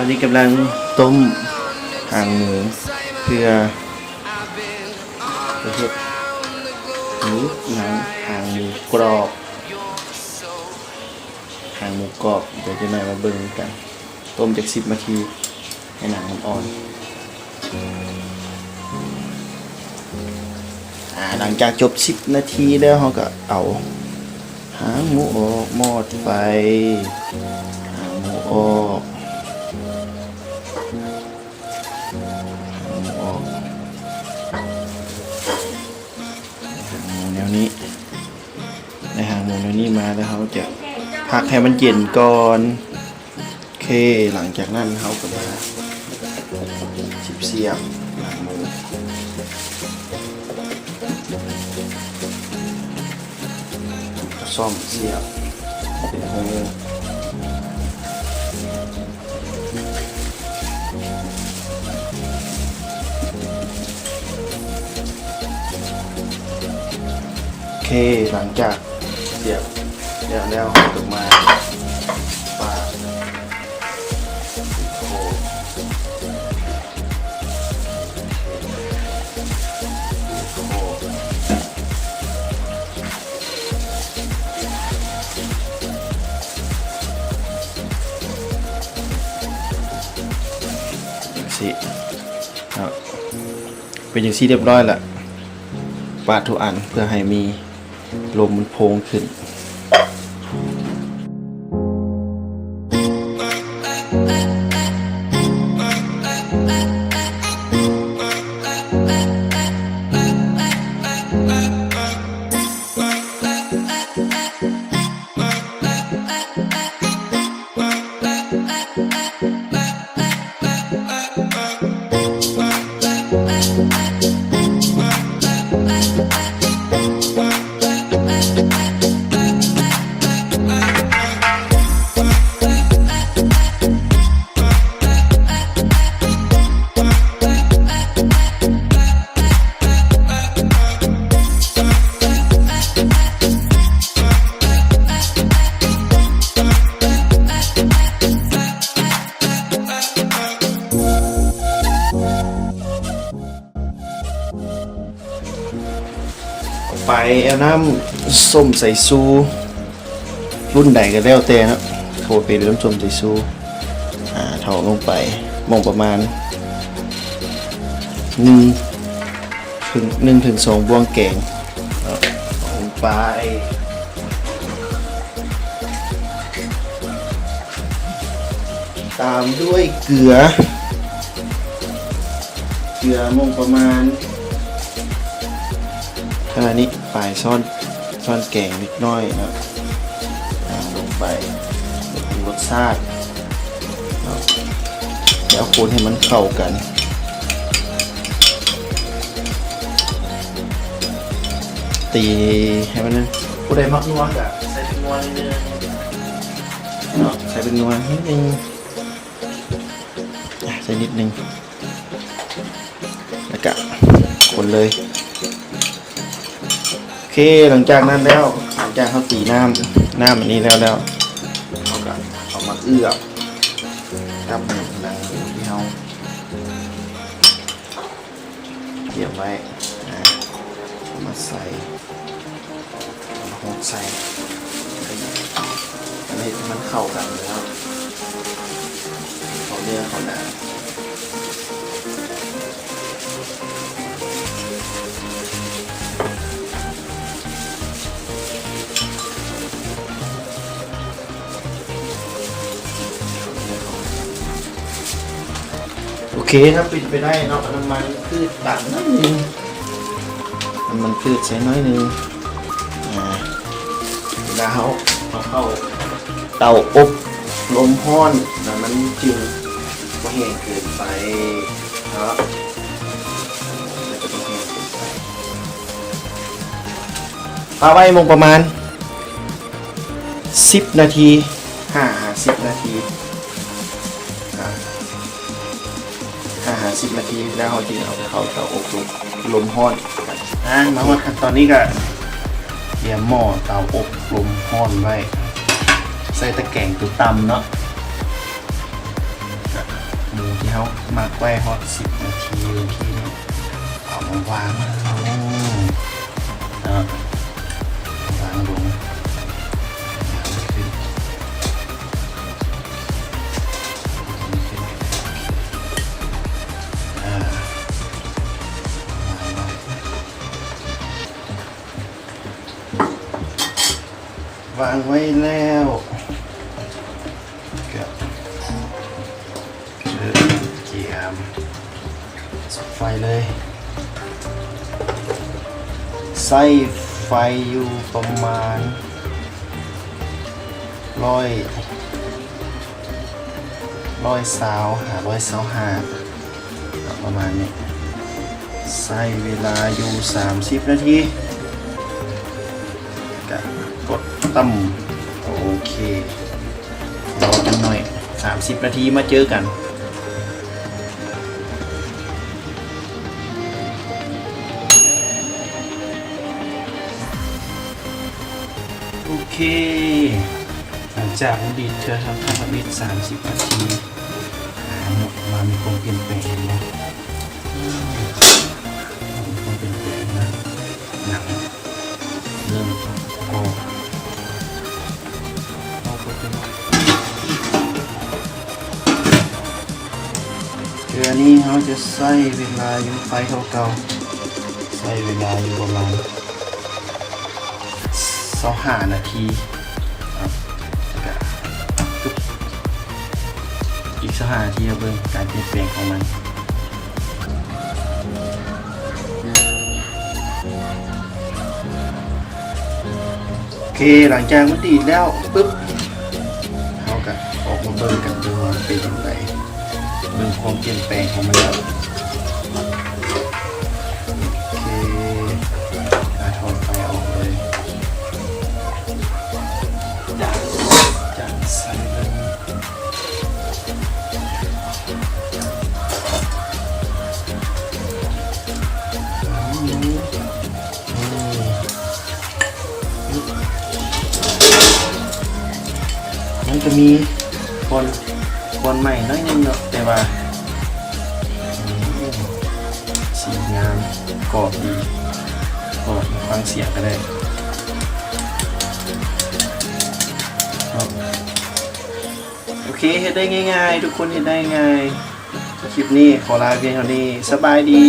อนนี้กำลังต้มหางหมูเพื่อเฮ็ดหมูหนังหางหมูกรอบหางหมูกรอบเดี๋ยวจะมาเบิ่งกันต้มจาก10 นาทีให้หนังมันอ่อนหลังจากจบ10 นาทีแล้วเราก็เอาหางหมูออกหม้อไฟหางหมูออกแนวนี้ในหางหมูแนวนี้มาแล้วเขาจะพักให้มันเย็นก่อนโอเคหลังจากนั้นเขาก็มาเสียบหางหมูซ่อมเสียบเป็นโฮโอเคหลังจากเสียบแล้วตกมาปาดโสิเป็นอย่างที่เรียบร้อยแล้วปาดทุกอันเพื่อให้มีลมมันโพงขึ้นไปเอาน้ำส้มสายชูรุ่นใดก็แล้วแต่นะโทรไปเริ่มส้มสายชูเท่าลงไปมองประมาณ1 ถึง 2 บ้วงแกงลงไปตามด้วยเกลือมองประมาณขณะนี้ปลายซ่อนแกงนิดน้อยนะลงไปรสชาติแล้วคนให้มันเข้ากันตีให้มันผู้ใดมักนัวก็ใส่เป็นนัวนิดนึงใส่เป็นนัวนิดนึงใส่นิดนึงแล้วก็คนเลยโอเคหลังจากนั้นแล้วหลังจากเขาตีน้ำอันนี้แล้วเขาก็เอามาเอื้อกับหนังที่เขาเกี่ยวไว้เอามาใส่หดใส่อันนี้มันเข้ากันแล้วเขาเนื้อเขาหนาโอเคครับปิดไปได้เนาะน้ำมันพืชตัดนิดนึงน้ำมันพืชใส่น้อยนึงเวลาเขาเข้าเตาอบลมร้อนแล้วมันจึงไม่แห้งเกินไปเนาะมันจะไม่แห้งเกินไปปาไว้มงประมาณ10 นาที10 นาที10 นาทีแล้วเราจึงเอาเข้าเตาอบลมร้อนมาว่าขั้นตอนนี้ก็เตรียมหม้อเตาอบลมร้อนไว้ใส่ตะแกรงตัวตำเนาะ หมูที่เขาหมักไว้ฮอต10 นาทีที่นี่เอามาวางวางลงวางไว้แล้วกับเจียมสุดไฟเลยใส่ไฟอยู่ประมาณ125ประมาณนี้ใส่เวลาอยู่30 นาทีกดตั้มโอเครอกันหน่อย30 นาทีมาเจอกันโอเคหลังจากบีบเธอทำการบีบ30 นาทีมามีความเปลี่ยนแปลงนะมีความเปลี่ยนแปลงนะหนังเริ่มก็เดี๋ยวนี้เขาจะใส่เวลาอยู่ไฟเก่าๆใส่เวลาอยู่ประมาณ25 นาทีอีก25 นาทีเบิ่งการเปลี่ยนแปลงของมันโอเคหลังจากมันดีดแล้วปึ๊บเขาก็ออกมาเบิ่งกันดูว่าเป็นยังไงเบิ่งความเปลี่ยนแปลงของมันแล้วโอเคถอดไฟออกเลยจัดใส่เลยมันจะมีคนใหม่น้อยนึงเนาะแต่ว่าสีงามกรอบดีฟังเสียงก็ได้โอเคเฮ็ดได้ง่ายๆทุกคนเฮ็ดได้ง่ายคลิปนี้ขอลาเพียงเท่านี้สบายดี